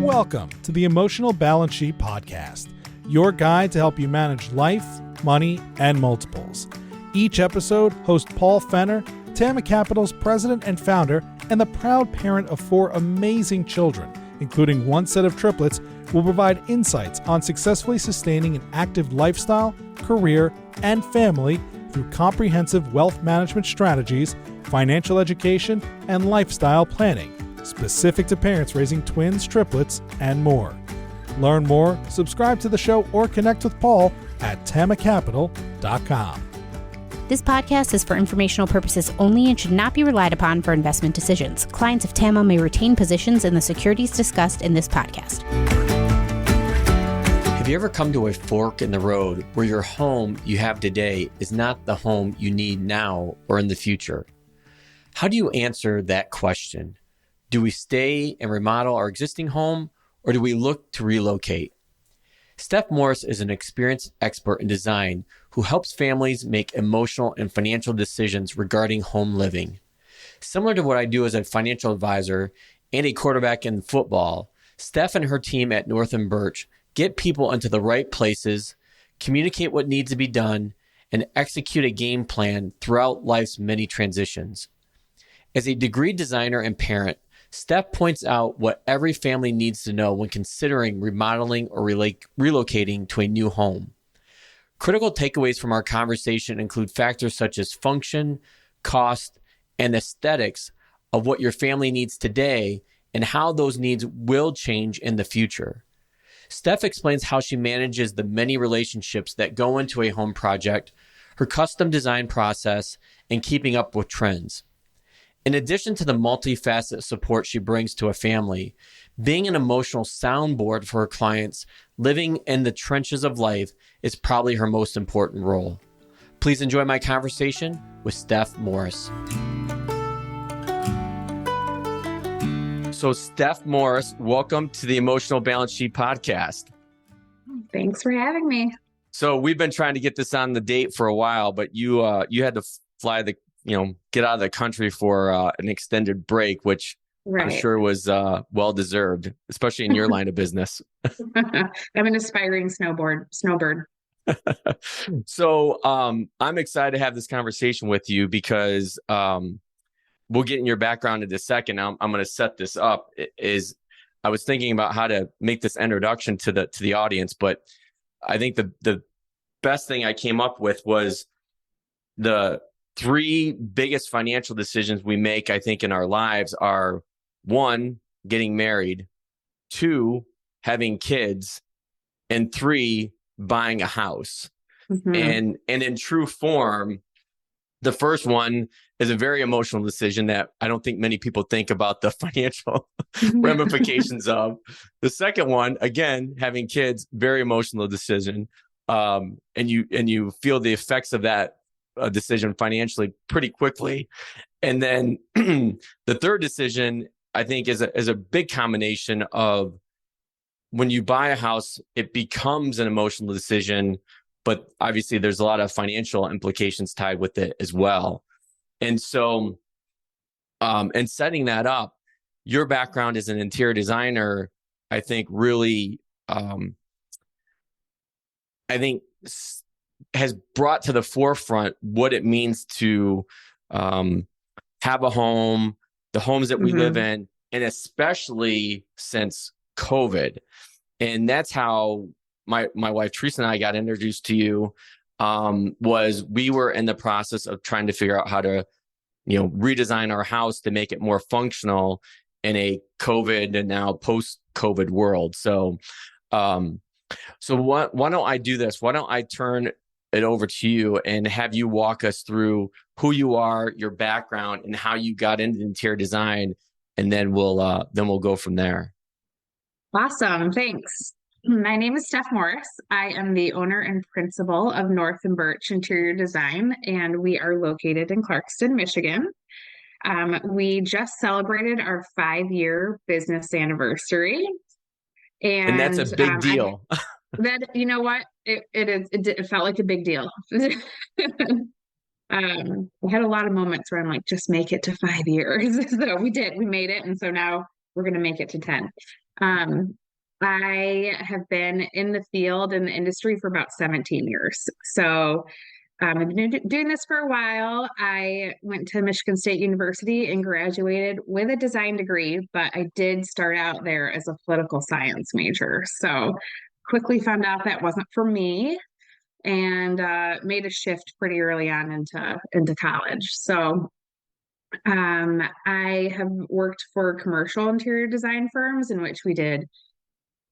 welcome to the Emotional Balance Sheet Podcast, your guide to help you manage life, money, and multiples. Each episode, host Paul Fenner, Tama Capital's president and founder, and the proud parent of 4 amazing children, including 1 set of triplets, will provide insights on successfully sustaining an active lifestyle, career, and family through comprehensive wealth management strategies, financial education, and lifestyle planning, specific to parents raising twins, triplets, and more. Learn more, subscribe to the show, or connect with Paul at tamacapital.com. This podcast is for informational purposes only and should not be relied upon for investment decisions. Clients of TAMA may retain positions in the securities discussed in this podcast. Have you ever come to a fork in the road where your home you have today is not the home you need now or in the future? How do you answer that question? Do we stay and remodel our existing home, or do we look to relocate? Steph Morris is an experienced expert in design who helps families make emotional and financial decisions regarding home living. Similar to what I do as a financial advisor and a quarterback in football, Steph and her team at North & Birch get people into the right places, communicate what needs to be done, and execute a game plan throughout life's many transitions. As a degree designer and parent, Steph points out what every family needs to know when considering remodeling or relocating to a new home. Critical takeaways from our conversation include factors such as function, cost, and aesthetics of what your family needs today and how those needs will change in the future. Steph explains how she manages the many relationships that go into a home project, her custom design process, and keeping up with trends. In addition to the multifaceted support she brings to a family, being an emotional soundboard for her clients living in the trenches of life is probably her most important role. Please enjoy my conversation with Steph Morris. So Steph Morris, welcome to the Emotional Balance Sheet Podcast. Thanks for having me. So we've been trying to get this on the date for a while, but you had to fly get out of the country for an extended break, which I'm sure was well-deserved, especially in your line of business. I'm an aspiring snowbird. So I'm excited to have this conversation with you because we'll get in your background in a second. I'm going to set this up. I was thinking about how to make this introduction to the audience, but I think the best thing I came up with was the 3 biggest financial decisions we make, I think, in our lives are 1, getting married, 2, having kids, and 3, buying a house. Mm-hmm. And in true form, the first one is a very emotional decision that I don't think many people think about the financial ramifications of. The second one, again, having kids, very emotional decision. And you feel the effects of that decision financially pretty quickly. And then the third decision, I think, is a big combination of when you buy a house, it becomes an emotional decision, but obviously there's a lot of financial implications tied with it as well. And so, and setting that up, your background as an interior designer, I think really, has brought to the forefront what it means to have a home, the homes that we live in, and especially since COVID. And that's how my wife, Teresa, and I got introduced to you, was we were in the process of trying to figure out how to, redesign our house to make it more functional in a COVID and now post-COVID world. So, why don't I do this? Why don't I turn it over to you and have you walk us through who you are, your background, and how you got into interior design, and then we'll go from there. Awesome. Thanks. My name is Steph Morris. I am the owner and principal of North & Birch Interior Design, and we are located in Clarkston, Michigan. We just celebrated our 5-year business anniversary. And that's a big deal. You know what? It felt like a big deal. I had a lot of moments where I'm like, just make it to 5 years. So we did. We made it. And so now we're going to make it to 10. Um, I have been in the field in the industry for about 17 years. So I've been doing this for a while. I went to Michigan State University and graduated with a design degree, but I did start out there as a political science major. So quickly found out that wasn't for me and made a shift pretty early on into college. So I have worked for commercial interior design firms in which we did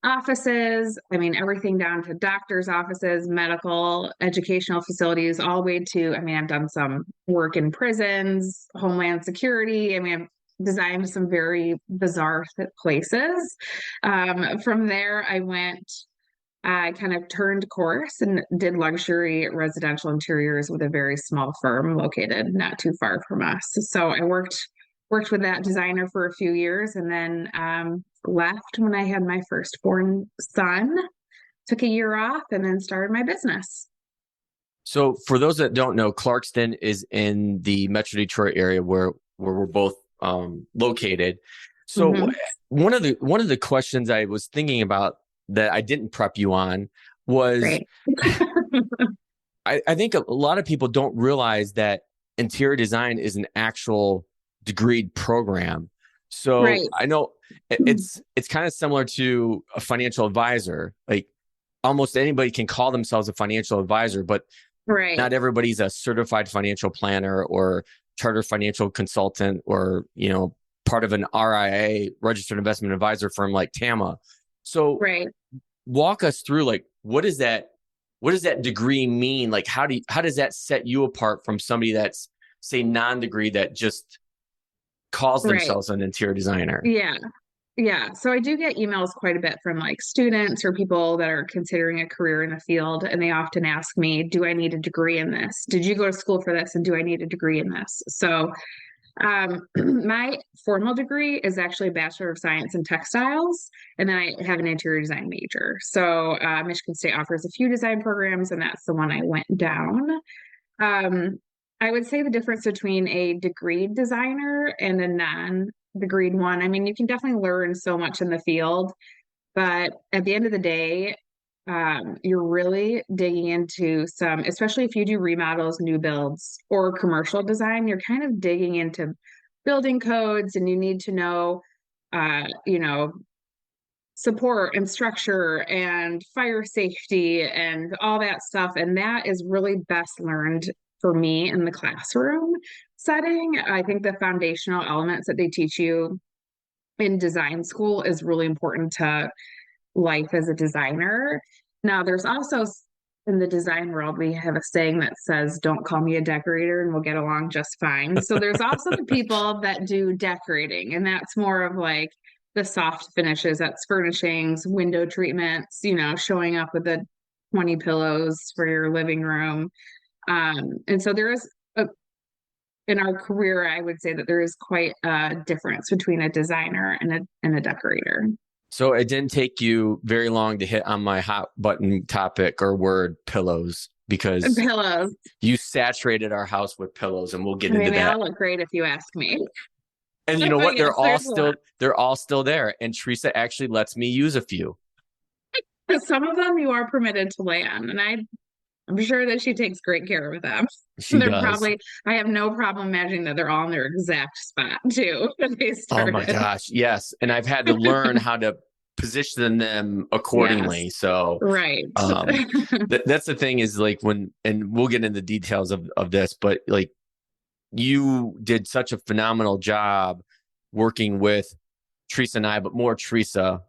offices. I mean, everything down to doctors' offices, medical, educational facilities, all the way to, I mean, I've done some work in prisons, Homeland Security. I mean, I've designed some very bizarre places. From there, I kind of turned course and did luxury residential interiors with a very small firm located not too far from us. So I worked with that designer for a few years and then left when I had my firstborn son, took a year off, and then started my business. So for those that don't know, Clarkston is in the Metro Detroit area where we're both located. So one of the questions I was thinking about that I didn't prep you on was I think a lot of people don't realize that interior design is an actual degreed program. So I know it's kind of similar to a financial advisor. Like almost anybody can call themselves a financial advisor, but not everybody's a certified financial planner or chartered financial consultant or, part of an RIA, registered investment advisor firm like TAMA. So walk us through, like, what does that degree mean? Like, how does that set you apart from somebody that's, say, non-degree that just calls themselves an interior designer? Yeah. So I do get emails quite a bit from like students or people that are considering a career in the field. And they often ask me, do I need a degree in this? Did you go to school for this? And do I need a degree in this? So my formal degree is actually a Bachelor of Science in Textiles, and then I have an interior design major. So Michigan State offers a few design programs, and that's the one I went down. I would say the difference between a degreed designer and a non-degreed one, I mean, you can definitely learn so much in the field, but at the end of the day, you're really digging into some, especially if you do remodels, new builds, or commercial design, you're kind of digging into building codes and you need to know, support and structure and fire safety and all that stuff. And that is really best learned for me in the classroom setting. I think the foundational elements that they teach you in design school is really important to life as a designer. Now, there's also in the design world, we have a saying that says, don't call me a decorator and we'll get along just fine. So there's also the people that do decorating, and that's more of like the soft finishes, that's furnishings, window treatments, showing up with the 20 pillows for your living room. And so there is in our career, I would say that there is quite a difference between a designer and a decorator. So it didn't take you very long to hit on my hot button topic or word, pillows, because you saturated our house with pillows, and we'll get into that. They all look great if you ask me. And you know what? They're all still there. And Teresa actually lets me use a few. Some of them you are permitted to lay on, and I'm sure that she takes great care of them. She does. I have no problem imagining that they're all in their exact spot too when they started. Oh my gosh, yes. And I've had to learn how to position them accordingly. Yes. So that's the thing is like and we'll get into the details of this, but like you did such a phenomenal job working with Teresa and I, but more Teresa.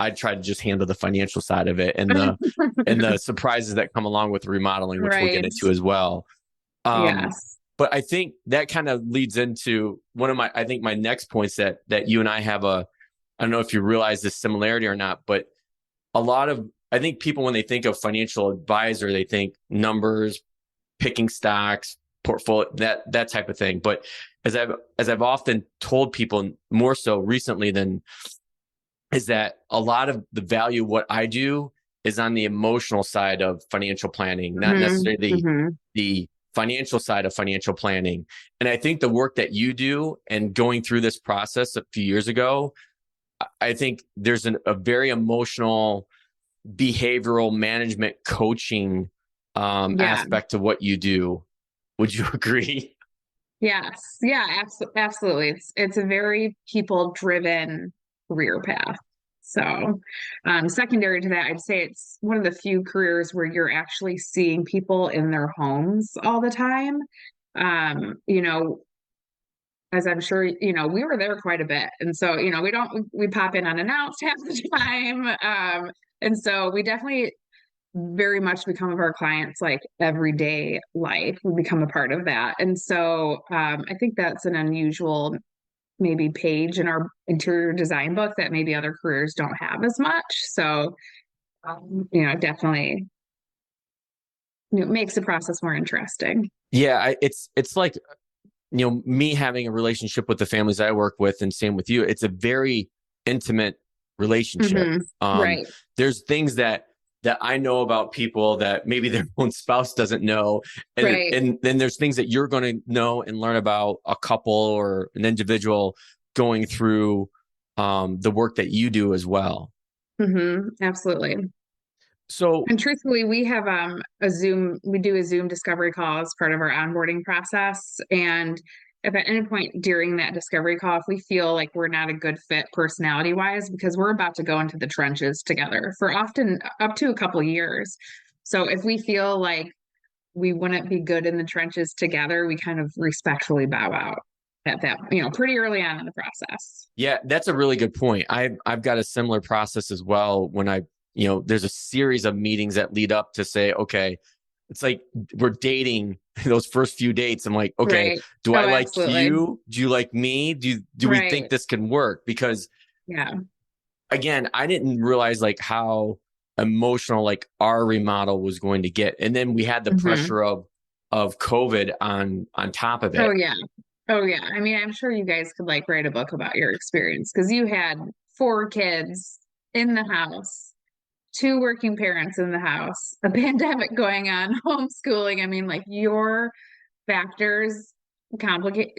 I try to just handle the financial side of it and the surprises that come along with remodeling, which we'll get into as well. Yes. But I think that kind of leads into one of my next points that you and I have I don't know if you realize this similarity or not, but I think people, when they think of financial advisor, they think numbers, picking stocks, portfolio, that type of thing. But as I've often told people, more so recently is that a lot of the value of what I do is on the emotional side of financial planning, not necessarily the financial side of financial planning. And I think the work that you do and going through this process a few years ago I think there's a very emotional behavioral management coaching Yeah. aspect to what you do. Would you agree? Yes. Yeah, absolutely. It's a very people driven career path. So, secondary to that, I'd say it's one of the few careers where you're actually seeing people in their homes all the time. You know, as I'm sure, we were there quite a bit. And so, we pop in unannounced half the time. And so we definitely very much become of our clients like everyday life. We become a part of that. And so I think that's an unusual maybe page in our interior design book that maybe other careers don't have as much. So definitely it makes the process more interesting. Yeah, it's like, me having a relationship with the families I work with, and same with you. It's a very intimate relationship. Right. There's things that I know about people that maybe their own spouse doesn't know, Right. and then there's things that you're going to know and learn about a couple or an individual going through the work that you do as well. Absolutely. So, And truthfully, we have we do a Zoom discovery call as part of our onboarding process. And if at any point during that discovery call, if we feel like we're not a good fit personality wise, because we're about to go into the trenches together for often up to a couple of years. So if we feel like we wouldn't be good in the trenches together, we kind of respectfully bow out at that, pretty early on in the process. yeah, that's a really good point. I've got a similar process as well. When there's a series of meetings that lead up to say, okay, it's like we're dating those first few dates. I'm like, okay, Right. do I like Absolutely. you? Do you like me? Do we think Right. this can work? Because Yeah. again, I didn't realize like how emotional like our remodel was going to get. And then we had the pressure of COVID on top of Oh it. yeah. Oh yeah. I mean, I'm sure you guys could like write a book about your experience because you had 4 kids in the house, 2 working parents in the house, a pandemic going on, homeschooling. I mean, like your factors complicate,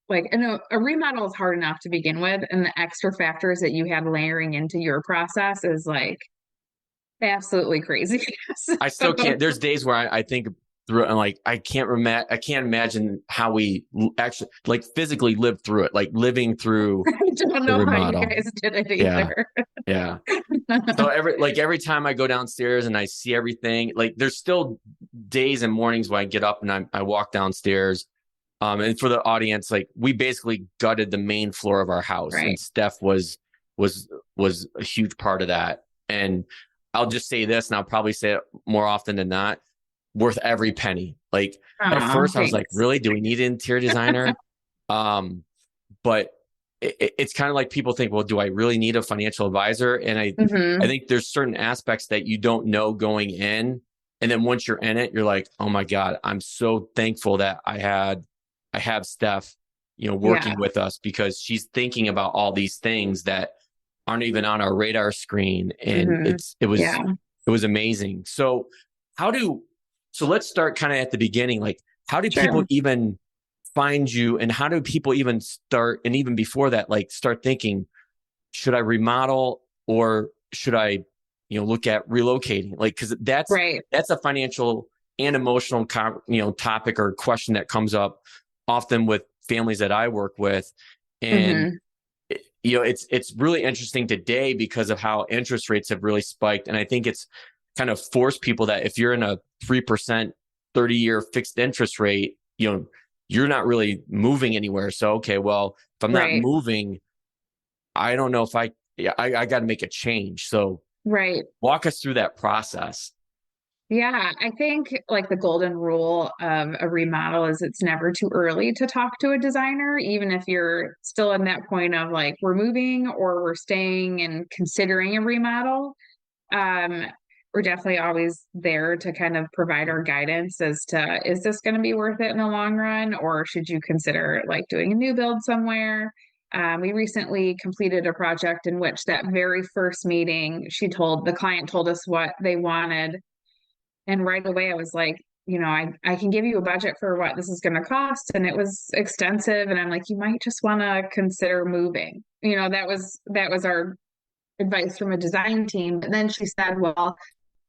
like a remodel is hard enough to begin with, and the extra factors that you had layering into your process is like absolutely crazy. I still can't. There's days where I think through it and like I can't imagine how we actually like physically lived through it, like living through I don't the know how you remodel. guys did it Yeah, either. yeah. So every time I go downstairs and I see everything, like there's still days and mornings when I get up and I walk downstairs. And for the audience, like we basically gutted the main floor of our house, and Right. Steph was a huge part of that. And I'll just say this, and I'll probably say it more often than not, worth every penny. Like at Aw, first I was like, thanks. really? Do we need an interior designer? But it's kind of like people think, well, do I really need a financial advisor? And I think there's certain aspects that you don't know going in. And then once you're in it, you're like, oh my God, I'm so thankful that I have Steph, working with us because she's thinking about all these things that aren't even on our radar screen. And it was amazing. So let's start kind of at the beginning. Like, how do people even find you, and how do people even start? And even before that, like start thinking, should I remodel or should I, look at relocating? Like, cause that's a financial and emotional, topic or question that comes up often with families that I work with. And, it's really interesting today because of how interest rates have really spiked. And I think it's kind of forced people that if you're in a 3%, 30-year fixed interest rate, you're not really moving anywhere. So, okay, well, if I'm not moving, I don't know if I got to make a change. So walk us through that process. Yeah, I think like the golden rule of a remodel is it's never too early to talk to a designer, even if you're still in that point of like we're moving or we're staying and considering a remodel. Um, we're definitely always there to kind of provide our guidance as to is this going to be worth it in the long run, or should you consider like doing a new build somewhere? We recently completed a project in which that very first meeting, the client told us what they wanted. And right away I was like, I can give you a budget for what this is going to cost. And it was extensive. And I'm like, you might just want to consider moving. That was our advice from a design team. But then she said, well,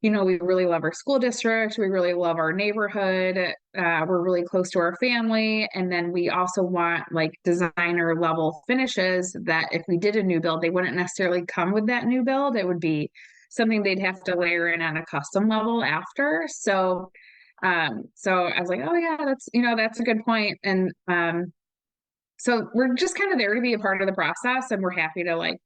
we really love our school district. We really love our neighborhood. We're really close to our family. And then we also want like designer level finishes that if we did a new build, they wouldn't necessarily come with that new build. It would be something they'd have to layer in on a custom level after. So I was like, oh yeah, that's a good point. And so we're just kind of there to be a part of the process, and we're happy to like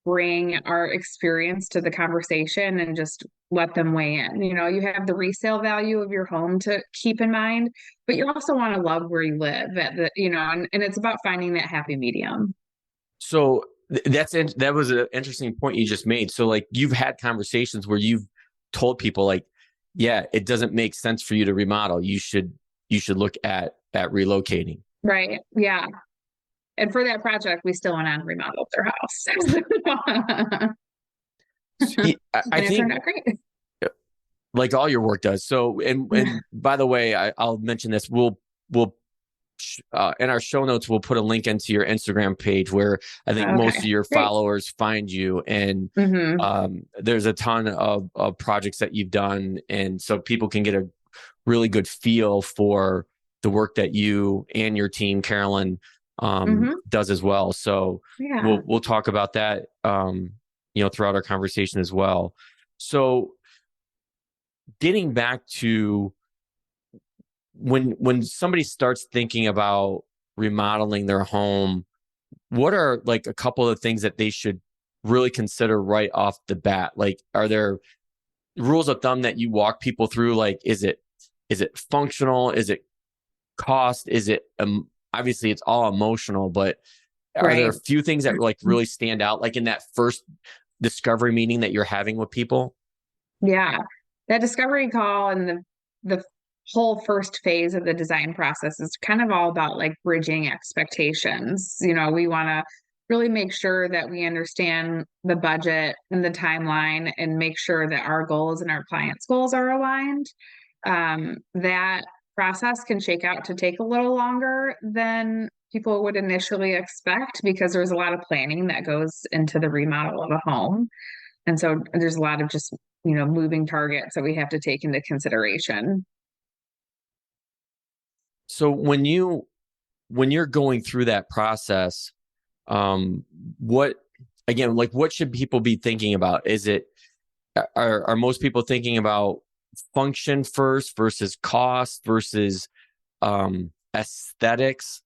bring our experience to the conversation and just let them weigh in. You have the resale value of your home to keep in mind, but you also want to love where you live and it's about finding that happy medium. So that was an interesting point you just made. So like you've had conversations where you've told people like, yeah, it doesn't make sense for you to remodel. You should look at relocating. Right. Yeah. And for that project, we still went on and remodeled their house. I think turned out great. Like all your work does. So, and by the way, I'll mention this. We'll in our show notes, we'll put a link into your Instagram page where I think most of your followers find you. And there's a ton of projects that you've done. And so people can get a really good feel for the work that you and your team, Carolyn, does as well. So we'll talk about that, throughout our conversation as well. So getting back to when somebody starts thinking about remodeling their home, what are like a couple of things that they should really consider right off the bat? Like, are there rules of thumb that you walk people through? Like, is it functional? Is it cost? Is it, obviously it's all emotional, but are there a few things that like really stand out, like in that first discovery meeting that you're having with people? Yeah, that discovery call and the whole first phase of the design process is kind of all about like bridging expectations. We want to really make sure that we understand the budget and the timeline and make sure that our goals and our clients' goals are aligned. That process can shake out to take a little longer than people would initially expect because there's a lot of planning that goes into the remodel of a home. And so there's a lot of just, moving targets that we have to take into consideration. So when you're going through that process, what should people be thinking about? Are most people thinking about function first versus cost versus aesthetics?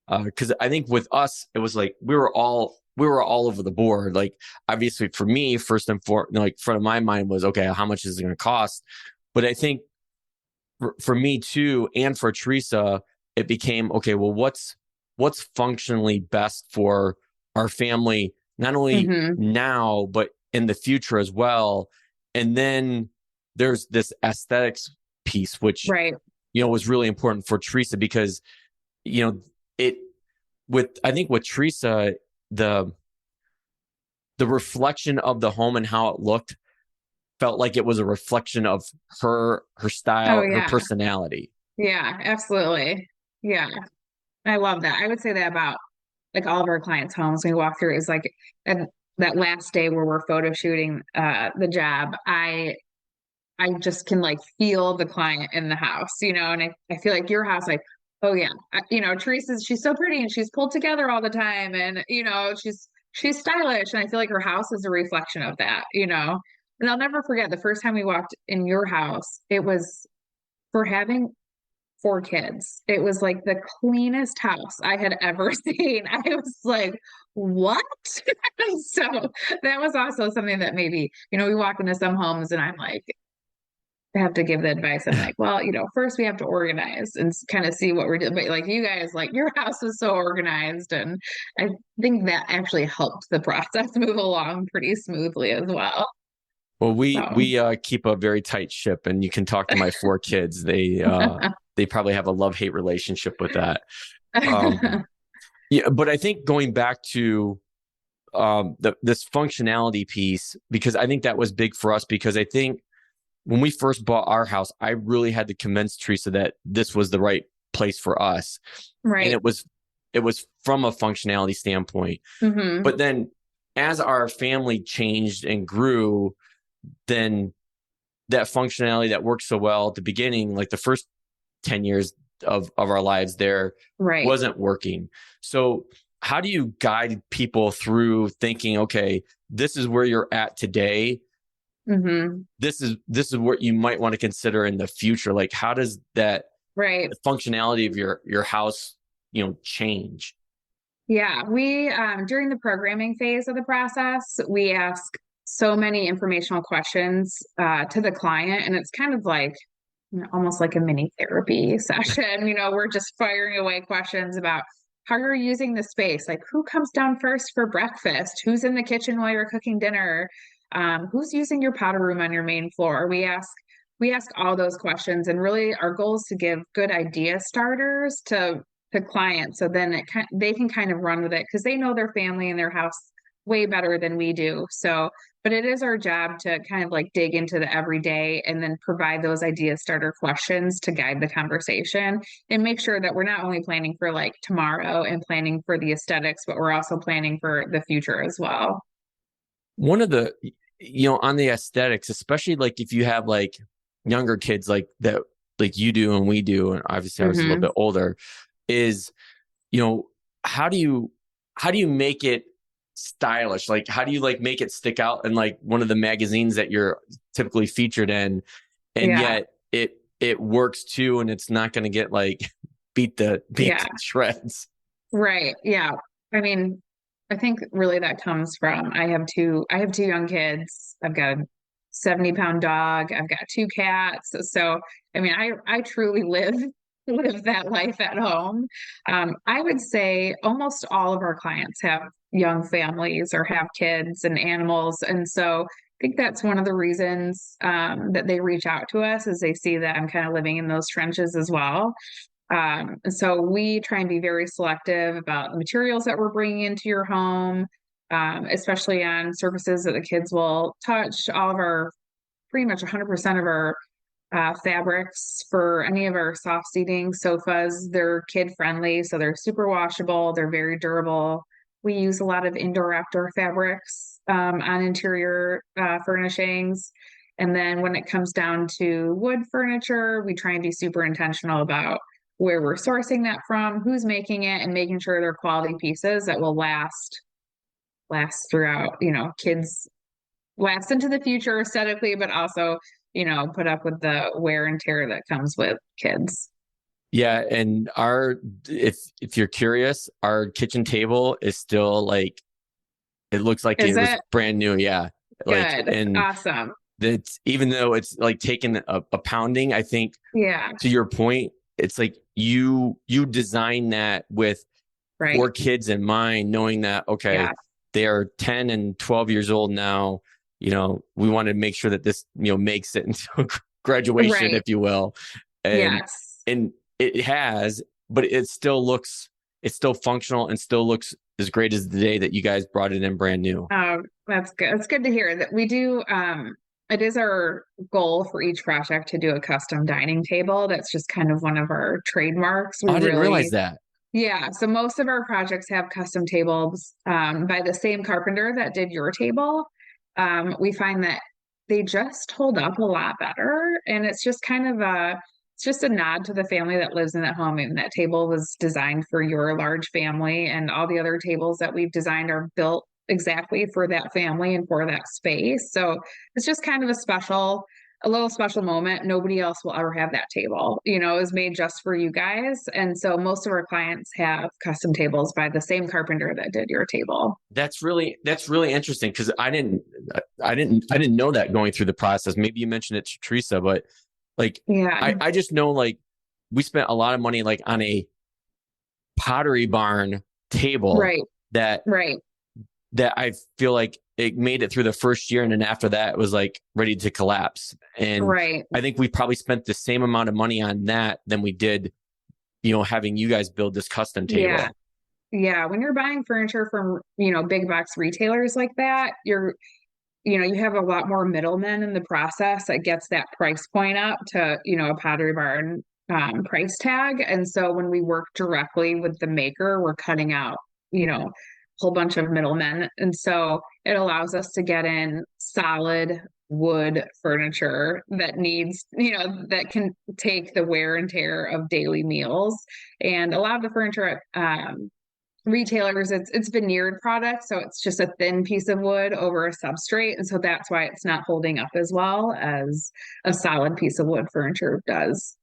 Because I think with us, it was like we were all over the board. Like obviously for me, first and foremost, like front of my mind was, okay, how much is it going to cost? But I think for me too, and for Teresa, it became, okay, well, what's functionally best for our family, not only now, but in the future as well. And then there's this aesthetics piece, which, was really important for Teresa because, I think with Teresa, the reflection of the home and how it looked felt like it was a reflection of her style, her personality. Yeah, absolutely. Yeah. I love that. I would say that about like all of our clients' homes we walk through is like, and that last day where we're photo shooting the job, I just can like feel the client in the house, and I feel like your house, like, oh yeah, Teresa's, she's so pretty and she's pulled together all the time. And, she's stylish. And I feel like her house is a reflection of that, and I'll never forget the first time we walked in your house, it was for having 4 kids. It was like the cleanest house I had ever seen. I was like, what? So that was also something that maybe, we walk into some homes and I'm like, I have to give the advice. I'm like, well, first we have to organize and kind of see what we're doing. But like you guys, like your house was so organized. And I think that actually helped the process move along pretty smoothly as well. Well, we keep a very tight ship, and you can talk to my 4 kids. They probably have a love-hate relationship with that. But I think going back to this functionality piece, because I think that was big for us, because I think when we first bought our house, I really had to convince Teresa that this was the right place for us. Right. And it was from a functionality standpoint. Mm-hmm. But then as our family changed and grew, then that functionality that worked so well at the beginning, like the first 10 years of our lives there, Right. wasn't working. So how do you guide people through thinking, okay, this is where you're at today. Mm-hmm. This is what you might want to consider in the future. Like, how does that Right. functionality of your house, change? Yeah, we during the programming phase of the process, we ask so many informational questions to the client, and it's kind of like almost like a mini therapy session. We're just firing away questions about how you're using the space, like who comes down first for breakfast, who's in the kitchen while you're cooking dinner, who's using your powder room on your main floor. We ask all those questions, and really our goal is to give good idea starters to clients, so then they can kind of run with it because they know their family and their house way better than we do. So, but it is our job to kind of like dig into the everyday and then provide those idea starter questions to guide the conversation and make sure that we're not only planning for like tomorrow and planning for the aesthetics, but we're also planning for the future as well. One of the, on the aesthetics, especially like if you have like younger kids like that, like you do and we do, and obviously I was a little bit older, is, how do you make it stylish? Like, how do you like make it stick out in like one of the magazines that you're typically featured in, and yet it works too, and it's not going to get like beat to shreds. Right. Yeah. I mean, I think really that comes from I have two young kids. I've got a 70-pound dog. I've got two cats. So I mean, I truly live that life at home. I would say almost all of our clients have young families or have kids and animals. And so I think that's one of the reasons that they reach out to us, is they see that I'm kind of living in those trenches as well. And so we try and be very selective about the materials that we're bringing into your home, especially on surfaces that the kids will touch. Pretty much 100% of our fabrics for any of our soft seating sofas, they're kid friendly, so they're super washable, they're very durable. We use a lot of indoor outdoor fabrics on interior furnishings. And then when it comes down to wood furniture, we try and be super intentional about where we're sourcing that from, who's making it, and making sure they're quality pieces that will last throughout, kids last into the future aesthetically, but also put up with the wear and tear that comes with kids. Yeah. And if you're curious, our kitchen table is still like, it looks like it was brand new. Yeah. Good. And awesome. That's, even though it's like taking a pounding, I think, to your point, it's like you design that with 4 kids in mind, knowing that, okay, they are 10 and 12 years old now. We want to make sure that this, makes it into graduation, if you will. And, and it has, but it's still functional and still looks as great as the day that you guys brought it in brand new. That's good. It's good to hear that we do. It is our goal for each project to do a custom dining table. That's just kind of one of our trademarks. I didn't realize that. Yeah. So most of our projects have custom tables by the same carpenter that did your table. We find that they just hold up a lot better. And it's just kind of it's just a nod to the family that lives in that home. And that table was designed for your large family, and all the other tables that we've designed are built exactly for that family and for that space. So it's just kind of a little special moment. Nobody else will ever have that table. It was made just for you guys. And so most of our clients have custom tables by the same carpenter that did your table. That's really interesting, because I didn't know that going through the process. Maybe you mentioned it to Teresa, but like, I just know, like, we spent a lot of money like on a Pottery Barn table that I feel like it made it through the first year, and then after that it was like ready to collapse. And I think we probably spent the same amount of money on that than we did, having you guys build this custom table. Yeah. When you're buying furniture from, big box retailers like that, you have a lot more middlemen in the process that gets that price point up to, a Pottery Barn price tag. And so when we work directly with the maker, we're cutting out, a whole bunch of middlemen. And so it allows us to get in solid wood furniture that needs, that can take the wear and tear of daily meals. And a lot of the furniture at retailers, it's veneered product, so it's just a thin piece of wood over a substrate, and so that's why it's not holding up as well as a solid piece of wood furniture does.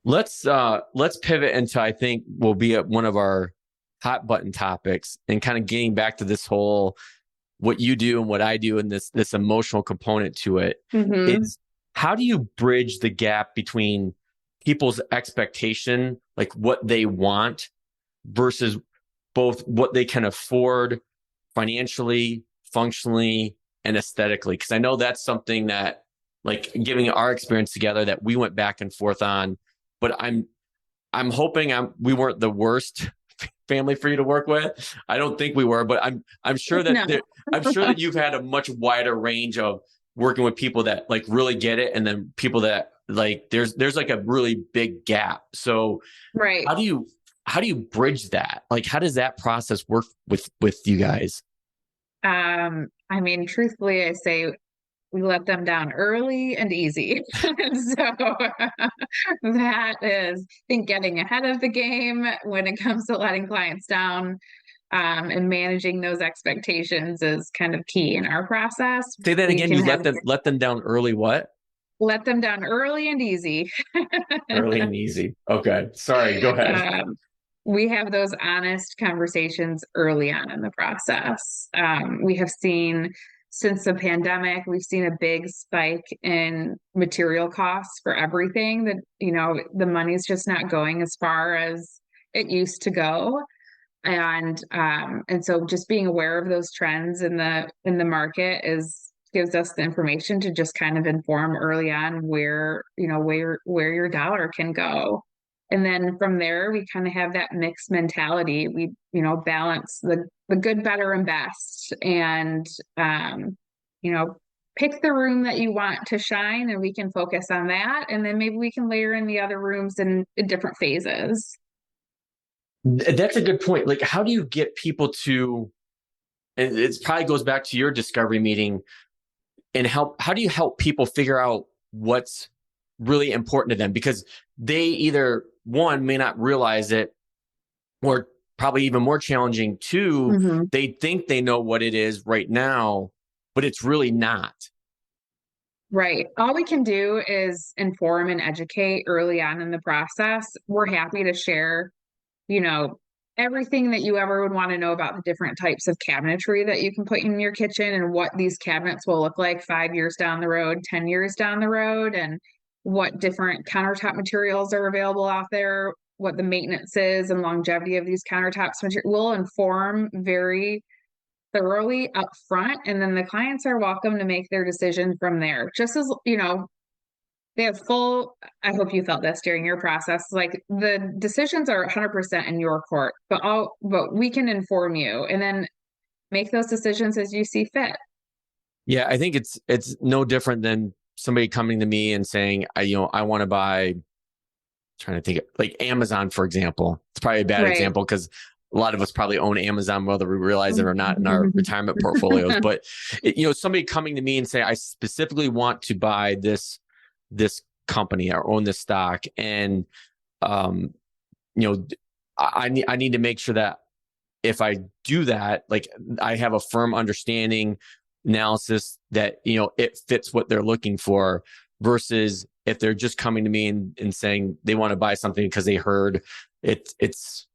Let's pivot into, I think, will be one of our hot button topics, and kind of getting back to this whole what you do and what I do, and this emotional component to it. Is how do you bridge the gap between people's expectation, like what they want, versus both what they can afford financially, functionally, and aesthetically? Because I know that's something that, like, giving our experience together, that we went back and forth on. But I'm hoping we weren't the worst family for you to work with. I don't think we were, but I'm sure that I'm sure that you've had a much wider range of working with people that like really get it, and then people that like there's like a really big gap. So right, how do you bridge that? Like, how does that process work with you guys? I mean, truthfully, I say we let them down early and easy. So that is, I think, getting ahead of the game when it comes to letting clients down, and managing those expectations is kind of key in our process. Say that again. You let them down early. What? Let them down early and easy. Early and easy. Okay. Sorry. Go ahead. We have those honest conversations early on in the process. We have seen, since the pandemic, we've seen a big spike in material costs for everything. That, the money's just not going as far as it used to go. And so just being aware of those trends in the market gives us the information to just kind of inform early on where your dollar can go. And then from there, we kind of have that mixed mentality. We, balance the good, better, and best, and, pick the room that you want to shine, and we can focus on that. And then maybe we can layer in the other rooms in different phases. That's a good point. Like, how do you get people to, and it probably goes back to your discovery meeting, and how do you help people figure out what's really important to them? Because they either, one, may not realize it, or probably even more challenging, two, they think they know what it is right now, but it's really not. Right. All we can do is inform and educate early on in the process. We're happy to share, everything that you ever would want to know about the different types of cabinetry that you can put in your kitchen, and what these cabinets will look like 5 years down the road, 10 years down the road, and what different countertop materials are available out there, what the maintenance is and longevity of these countertops. We'll inform very thoroughly up front, and then the clients are welcome to make their decision from there. Just as, they have full, I hope you felt this during your process, like the decisions are 100% in your court, but we can inform you, and then make those decisions as you see fit. Yeah, I think it's no different than somebody coming to me and saying, I want to buy, trying to think, like Amazon, for example. It's probably a bad example, because a lot of us probably own Amazon, whether we realize it or not, in our retirement portfolios. But somebody coming to me and say, I specifically want to buy this company or own this stock, and I need to make sure that if I do that, like, I have a firm understanding, analysis that it fits what they're looking for, versus if they're just coming to me and saying they want to buy something because they heard it's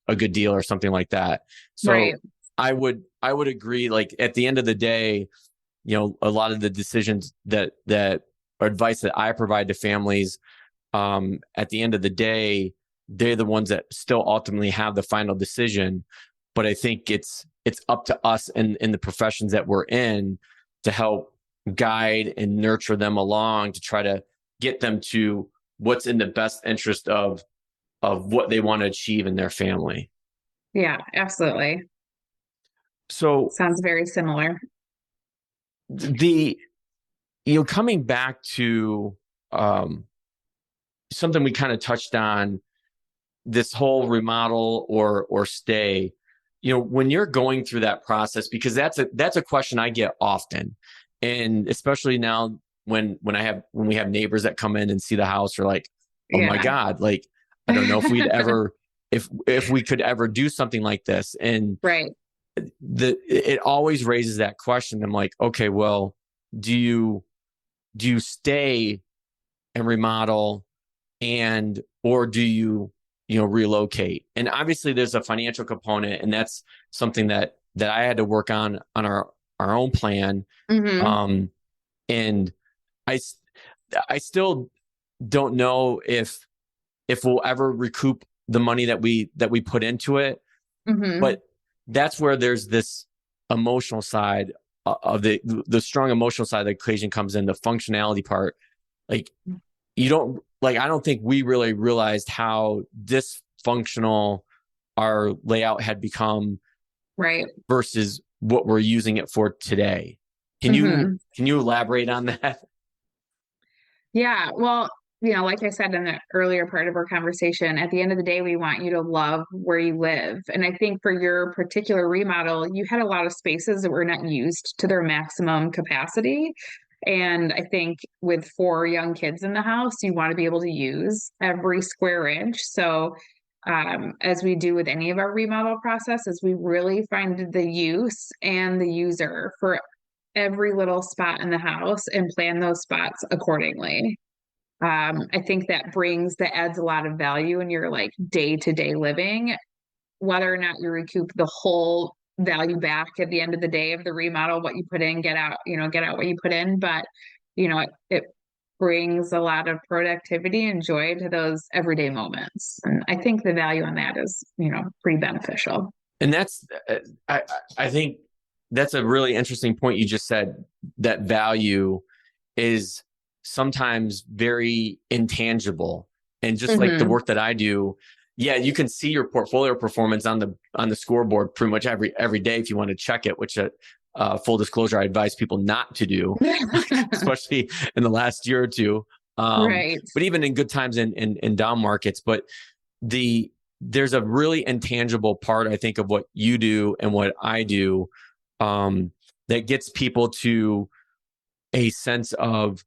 a good deal or something like that. So right. I would agree, like, at the end of the day, a lot of the decisions that or advice that I provide to families, at the end of the day, they're the ones that still ultimately have the final decision. But I think it's up to us in the professions that we're in to help guide and nurture them along, to try to get them to what's in the best interest of what they want to achieve in their family. Yeah, absolutely. So sounds very similar. the, coming back to something we kind of touched on, this whole remodel or stay, when you're going through that process, because that's a question I get often. And especially now when we have neighbors that come in and see the house, are like, oh my God, like, I don't know if we'd ever, if we could ever do something like this. And Right. it always raises that question. I'm like, okay, well, do you stay and remodel, or do you relocate? And obviously there's a financial component, and that's something that I had to work on our own plan. Mm-hmm. And I still don't know if we'll ever recoup the money that we put into it. Mm-hmm. But that's where there's this emotional side of the strong emotional side of the equation comes in, the functionality part. Like, I don't think we really realized how dysfunctional our layout had become, Right. versus what we're using it for today. Can you elaborate on that? Yeah. Well, like I said in the earlier part of our conversation, at the end of the day, we want you to love where you live. And I think for your particular remodel, you had a lot of spaces that were not used to their maximum capacity. And I think with 4 young kids in the house, you want to be able to use every square inch. So, as we do with any of our remodel processes, we really find the use and the user for every little spot in the house and plan those spots accordingly. I think that adds a lot of value in your like day-to-day living, whether or not you recoup the whole value back at the end of the day of the remodel, what you put in, get out what you put in. But, it brings a lot of productivity and joy to those everyday moments. And I think the value on that is, pretty beneficial. And that's, I think that's a really interesting point you just said, that value is sometimes very intangible. And just like the work that I do, yeah, you can see your portfolio performance on the scoreboard pretty much every day if you want to check it, which full disclosure, I advise people not to do, especially in the last year or two. Right. But even in good times in down markets, but there's a really intangible part, I think, of what you do and what I do, that gets people to a sense of,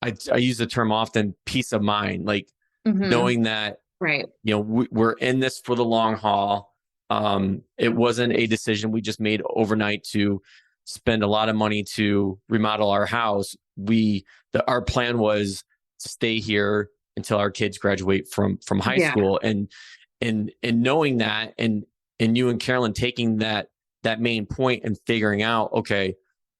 I use the term often, peace of mind, like knowing that, right, we're in this for the long haul. It wasn't a decision we just made overnight to spend a lot of money to remodel our house. Our plan was to stay here until our kids graduate from high school, and knowing that, and you and Carolyn taking that main point and figuring out, okay,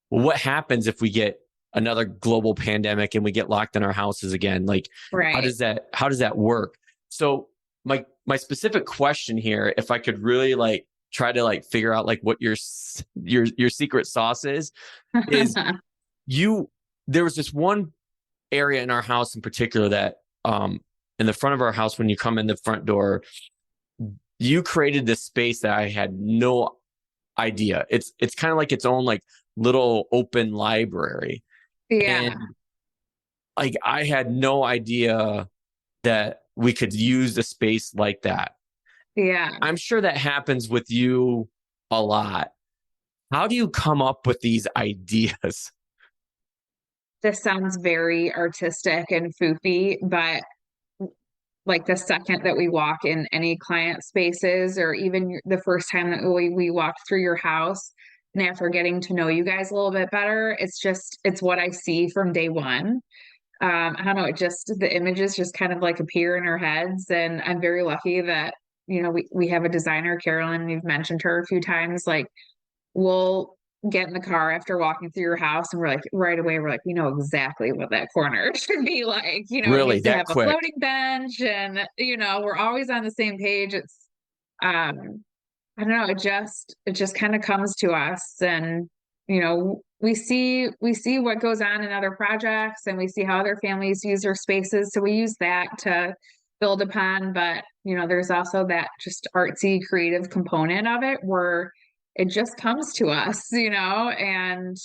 well, what happens if we get another global pandemic and we get locked in our houses again? Like, right. how does that work? So my specific question here, if I could really like try to like figure out like what your secret sauce is there was this one area in our house in particular that, in the front of our house, when you come in the front door, you created this space that I had no idea. It's kind of like its own like little open library. Yeah. And like, I had no idea that we could use a space like that. Yeah. I'm sure that happens with you a lot. How do you come up with these ideas? This sounds very artistic and foofy, but like the second that we walk in any client spaces, or even the first time that we walk through your house, and after getting to know you guys a little bit better, it's what I see from day one. I don't know, the images just kind of like appear in our heads. And I'm very lucky that, we have a designer, Carolyn, you've mentioned her a few times. Like, we'll get in the car after walking through your house, and we're like, right away, we're like, we know exactly what that corner should be like. It Really, needs to that have a quick? floating bench, and we're always on the same page. It's I don't know, it just kind of comes to us. And we see what goes on in other projects, and we see how other families use their spaces, so we use that to build upon. But there's also that just artsy creative component of it, where it just comes to us, and,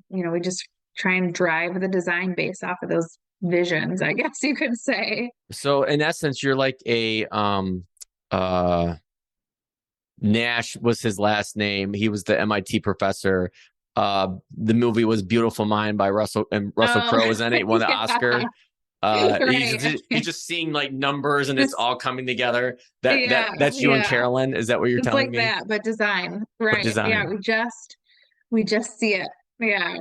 we just try and drive the design based off of those visions, I guess you could say. So in essence, you're like a Nash was his last name. He was the MIT professor. The movie was Beautiful Mind by Russell Crowe was in it. He won the Yeah. Oscar. Right. He's just seeing like numbers and it's all coming together. Yeah, That's you and yeah. Carolyn. Is that what you're It's telling like me? that, but design. But Right. Yeah, design. we just see it. Yeah.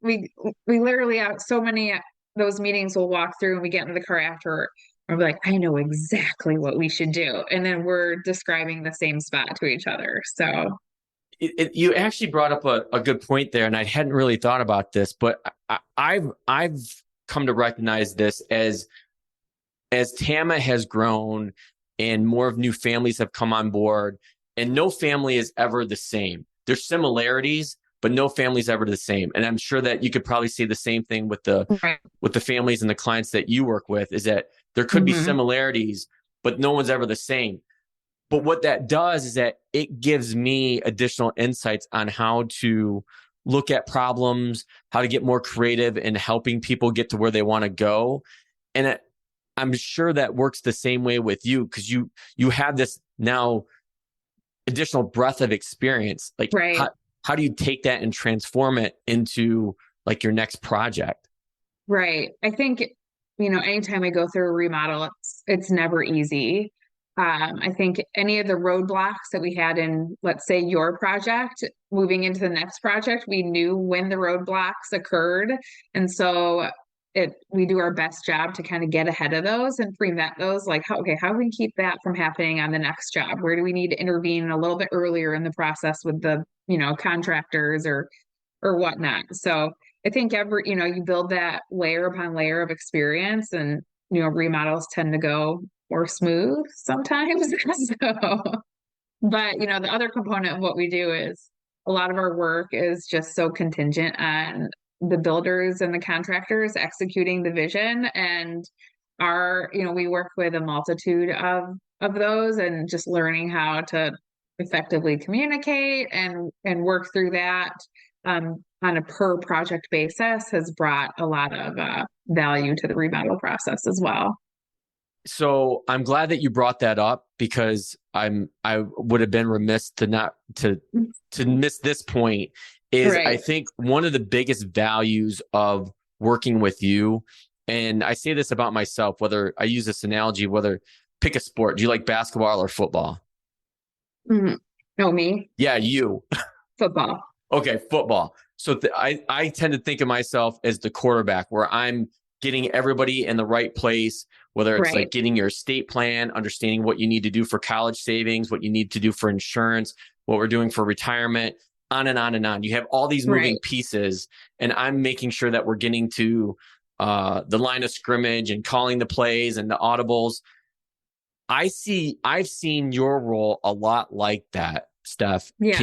We literally have so many those meetings we'll walk through and we get in the car after and we're like, I know exactly what we should do. And then we're describing the same spot to each other. So You actually brought up a good point there, and I hadn't really thought about this, but I've come to recognize this as Tama has grown and more of new families have come on board, and no family is ever the same. There's similarities, but no family is ever the same. And I'm sure that you could probably say the same thing with the right. families and the clients that you work with, is that there could be similarities, but no one's ever the same. But what that does is that it gives me additional insights on how to look at problems, how to get more creative in helping people get to where they want to go. And I'm sure that works the same way with you, because you have this now additional breadth of experience. Like, Right. How do you take that and transform it into like your next project? Right. I think, anytime I go through a remodel, it's never easy. I think any of the roadblocks that we had in, let's say, your project, moving into the next project, we knew when the roadblocks occurred. And so we do our best job to kind of get ahead of those and prevent those, like, how can we keep that from happening on the next job? Where do we need to intervene a little bit earlier in the process with the, contractors or whatnot? So I think you build that layer upon layer of experience, and, remodels tend to go more smooth sometimes. So, but the other component of what we do is a lot of our work is just so contingent on the builders and the contractors executing the vision. And we work with a multitude of those, and just learning how to effectively communicate and work through that on a per project basis has brought a lot of value to the remodel process as well. So I'm glad that you brought that up, because I would have been remiss to miss this point. Is Right. I think one of the biggest values of working with you, and I say this about myself, whether I use this analogy, whether pick a sport. Do you like basketball or football? Mm-hmm. No, me? Yeah, you. Football. Okay, football. So I tend to think of myself as the quarterback, where I'm getting everybody in the right place, whether it's Right. like getting your estate plan, understanding what you need to do for college savings, what you need to do for insurance, what we're doing for retirement, on and on and on. You have all these moving Right. pieces, and I'm making sure that we're getting to the line of scrimmage and calling the plays and the audibles. I've seen your role a lot like that, Steph. Yeah.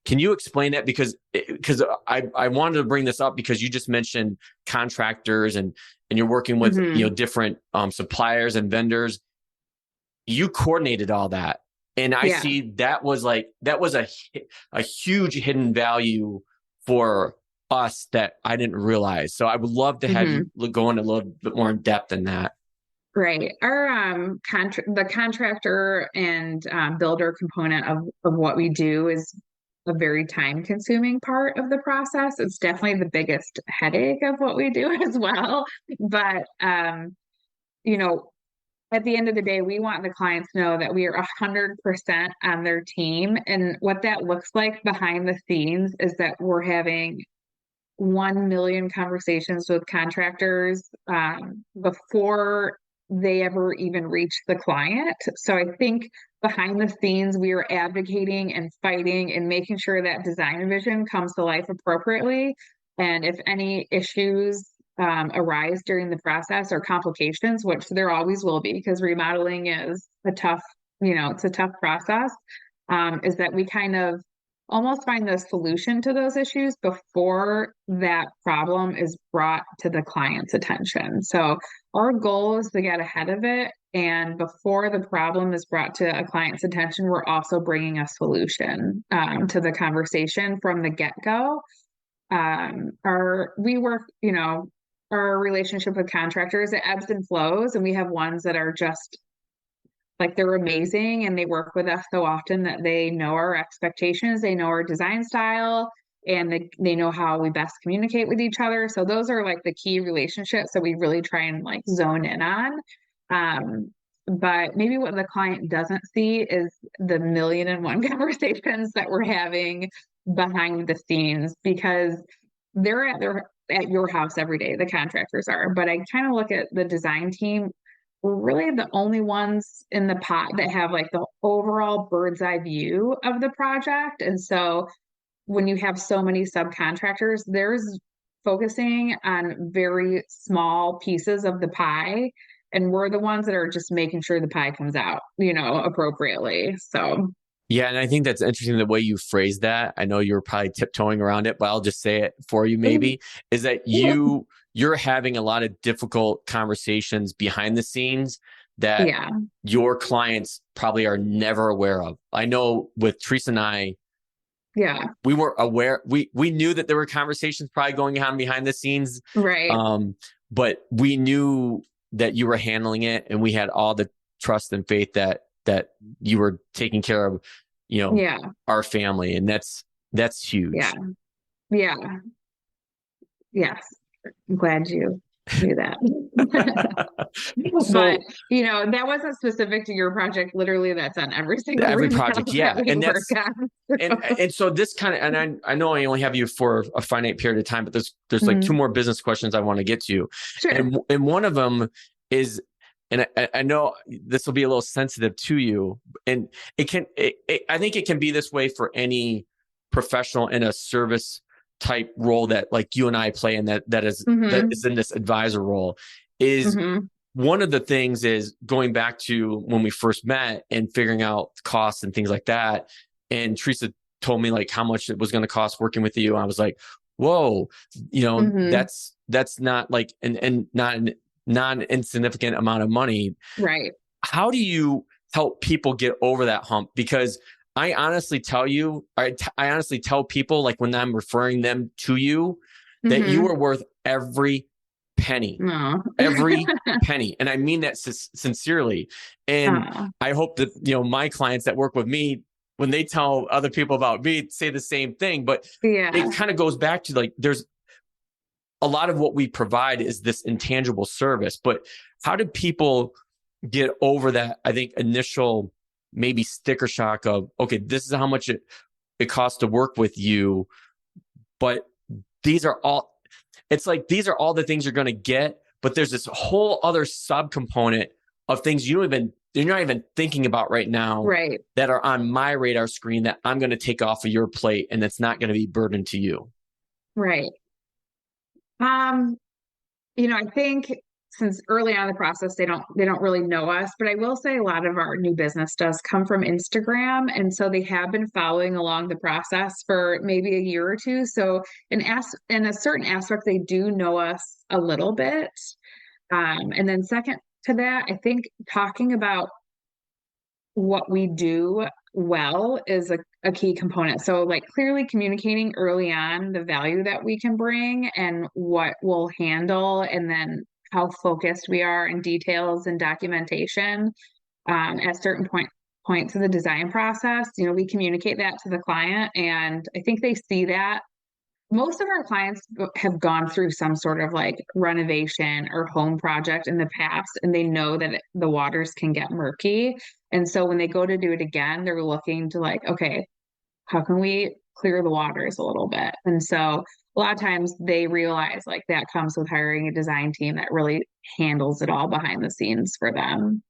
Can you explain that? Because I wanted to bring this up because you just mentioned contractors and you're working with different suppliers and vendors. You coordinated all that, and I see that was a huge hidden value for us that I didn't realize. So I would love to have you go in a little bit more in depth in that. Right. Our the contractor and builder component of what we do is a very time consuming part of the process. It's definitely the biggest headache of what we do as well. But at the end of the day, we want the clients to know that we are 100% on their team. And what that looks like behind the scenes is that we're having 1 million conversations with contractors before they ever even reach the client. So I think behind the scenes, we are advocating and fighting and making sure that design vision comes to life appropriately. And if any issues arise during the process or complications, which there always will be, because remodeling is it's a tough process, is that we kind of almost find the solution to those issues before that problem is brought to the client's attention. So our goal is to get ahead of it And before the problem is brought to a client's attention, we're also bringing a solution to the conversation from the get-go. Our relationship with contractors, it ebbs and flows, and we have ones that are just like, they're amazing and they work with us so often that they know our expectations, they know our design style, and they know how we best communicate with each other. So those are like the key relationships that we really try and like zone in on. But maybe what the client doesn't see is the million and one conversations that we're having behind the scenes, because they're at your house every day, the contractors are. But I kind of look at the design team, we're really the only ones in the pot that have like the overall bird's eye view of the project. And so when you have so many subcontractors, there's focusing on very small pieces of the pie. And we're the ones that are just making sure the pie comes out, appropriately. So Yeah. And I think that's interesting the way you phrase that. I know you're probably tiptoeing around it, but I'll just say it for you maybe, is that you're having a lot of difficult conversations behind the scenes that your clients probably are never aware of. I know with Teresa and I, we weren't aware. We knew that there were conversations probably going on behind the scenes. Right. But we knew that you were handling it, and we had all the trust and faith that you were taking care of, our family. And that's huge. Yeah. Yes. I'm glad you knew that. So, but that wasn't specific to your project. Literally, that's on every project. Yeah. And that's, and so this kind of, and I know I only have you for a finite period of time, but there's like two more business questions I want to get to. Sure. And one of them is, and I know this will be a little sensitive to you, and I think it can be this way for any professional in a service type role that like you and I play, and that is in this advisor role, is one of the things is going back to when we first met and figuring out costs and things like that. And Teresa told me like how much it was going to cost working with you. I was like, whoa, that's not like, and not an non-insignificant amount of money. Right. How do you help people get over that hump? Because I honestly tell people, like when I'm referring them to you, that you are worth every penny, every penny. And I mean that sincerely. And I hope that, my clients that work with me, when they tell other people about me, say the same thing. But it kind of goes back to like, there's a lot of what we provide is this intangible service, but how do people get over that, I think, initial maybe sticker shock of, okay, this is how much it costs to work with you, but these are all the things you're going to get, but there's this whole other subcomponent of things you're not even thinking about right now, right, that are on my radar screen that I'm going to take off of your plate, and that's not going to be burden to you. Right. I think since early on in the process, they don't really know us, but I will say a lot of our new business does come from Instagram. And so they have been following along the process for maybe a year or two. So in a certain aspect, they do know us a little bit. And then second to that, I think talking about what we do well is a key component. So like clearly communicating early on the value that we can bring and what we'll handle, and then how focused we are in details and documentation at certain points of the design process. We communicate that to the client, and I think they see that. Most of our clients have gone through some sort of like renovation or home project in the past, and they know that the waters can get murky. And so when they go to do it again, they're looking to like, okay, how can we clear the waters a little bit? And so a lot of times they realize like that comes with hiring a design team that really handles it all behind the scenes for them.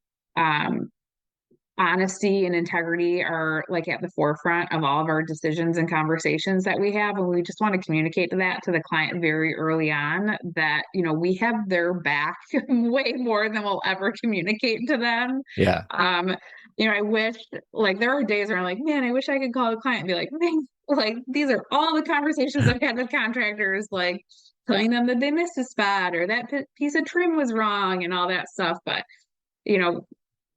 Honesty and integrity are like at the forefront of all of our decisions and conversations that we have. And we just want to communicate that to the client very early on, that, we have their back way more than we'll ever communicate to them. Yeah. I wish, like, there are days where I'm like, man, I wish I could call the client and be like, man, like, these are all the conversations I've had with contractors, like telling them that they missed a spot or that piece of trim was wrong and all that stuff. But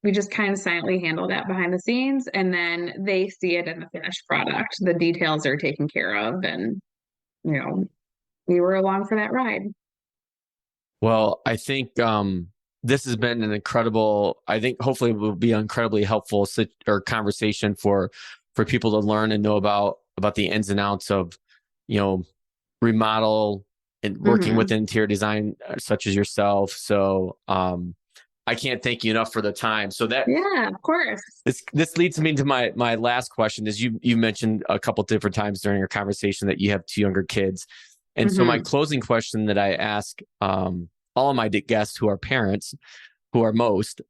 we just kind of silently handle that behind the scenes, and then they see it in the finished product. The details are taken care of, and we were along for that ride. Well, I think this has been an incredible, I think hopefully it will be an incredibly helpful conversation for people to learn and know about the ins and outs of, remodel and working with interior design such as yourself. So I can't thank you enough for the time. So yeah, of course. This leads me to my last question. Is you mentioned a couple different times during your conversation that you have 2 younger kids. And so my closing question that I ask all of my guests who are parents, who are most,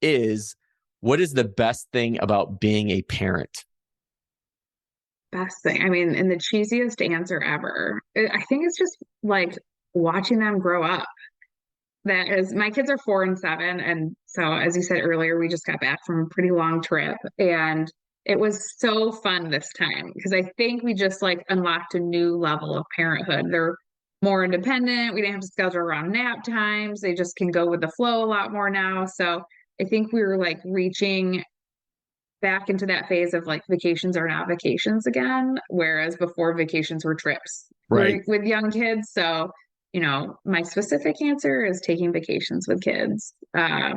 is what is the best thing about being a parent? Best thing. I mean, and the cheesiest answer ever. I think it's just like watching them grow up. That is, my kids are 4 and 7. And so, as you said earlier, we just got back from a pretty long trip, and it was so fun this time because I think we just like unlocked a new level of parenthood. They're more independent. We didn't have to schedule around nap times. They just can go with the flow a lot more now. So I think we were like reaching back into that phase of like vacations are not vacations again, whereas before vacations were trips with young kids. So, my specific answer is taking vacations with kids. I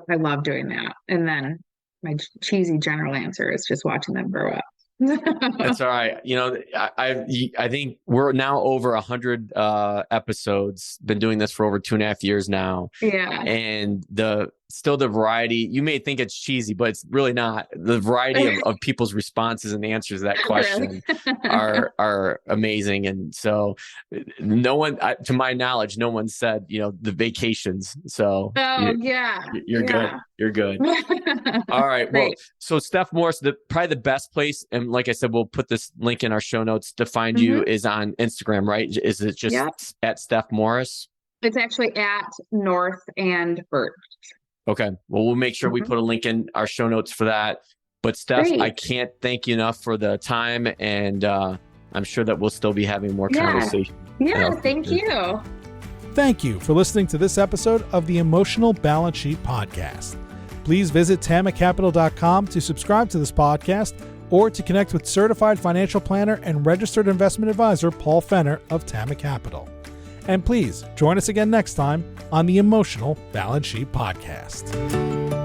love doing that. And then my cheesy general answer is just watching them grow up. That's all right. I think we're now over 100 episodes, been doing this for over 2.5 years now. Yeah. And the variety, you may think it's cheesy, but it's really not. The variety of people's responses and answers to that question are amazing. And so no one, to my knowledge, no one said, the vacations. So you're good. You're good. All right. Well, so Steph Morris, probably the best place, and like I said, we'll put this link in our show notes to find you, is on Instagram, right? Is it just at Steph Morris? It's actually at North and Birch. Okay. Well, we'll make sure we put a link in our show notes for that. But Steph, I can't thank you enough for the time, and I'm sure that we'll still be having more conversation. Yeah, thank you. Thank you for listening to this episode of the Emotional Balance Sheet Podcast. Please visit tamacapital.com to subscribe to this podcast or to connect with certified financial planner and registered investment advisor Paul Fenner of Tama Capital. And please join us again next time on the Emotional Balance Sheet Podcast.